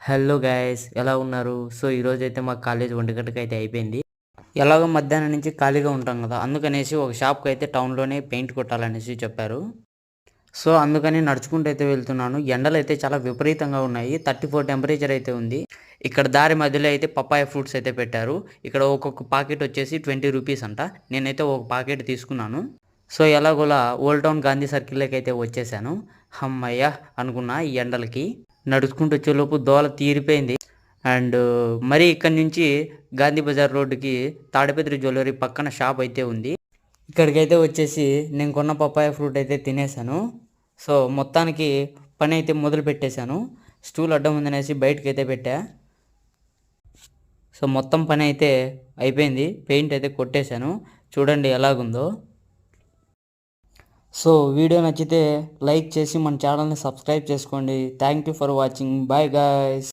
Hello guys, ఎలా ఉన్నారు? So ఈరోజైతే మా కాలేజ్ 1 గంటకి అయితే అయిపోయింది. ఎలాగో మధ్యాహ్నం నుంచి ఖాళీగా ఉంటాం కదా, అందుకనేసి ఒక షాప్కి అయితే టౌన్లోనే పెయింట్ కొట్టాలనేసి చెప్పారు. సో అందుకని నడుచుకుంటూ అయితే వెళ్తున్నాను. ఎండలు అయితే చాలా విపరీతంగా ఉన్నాయి. 34 టెంపరేచర్ అయితే ఉంది. ఇక్కడ దారి మధ్యలో అయితే పప్పాయ ఫ్రూట్స్ అయితే పెట్టారు. ఇక్కడ ఒక్కొక్క పాకెట్ వచ్చేసి 20 రూపీస్ అంట. నేనైతే ఒక పాకెట్ తీసుకున్నాను. సో ఎలాగోలా ఓల్డ్ టౌన్ గాంధీ సర్కిల్లోకి అయితే వచ్చేసాను. హమ్మయ్య అనుకున్నా ఈ ఎండలకి. నడుచుకుంటూ వచ్చేలోపు దోల తీరిపోయింది. అండ్ మరి ఇక్కడి నుంచి గాంధీ బజార్ రోడ్డుకి తాడిపత్రి జ్యువెలరీ పక్కన షాప్ అయితే ఉంది. ఇక్కడికైతే వచ్చేసి నేను కొన్న పప్పాయ ఫ్రూట్ అయితే తినేసాను. సో మొత్తానికి పని అయితే మొదలు పెట్టేశాను. స్టూల్ అడ్డం ఉందనేసి బయటకు అయితే పెట్టా. సో మొత్తం పని అయితే అయిపోయింది. పెయింట్ అయితే కొట్టేశాను. చూడండి ఎలాగుందో. సో వీడియో నచ్చితే లైక్ చేసి మన ఛానల్ని సబ్స్క్రైబ్ చేసుకోండి. Thank you for watching. Bye guys.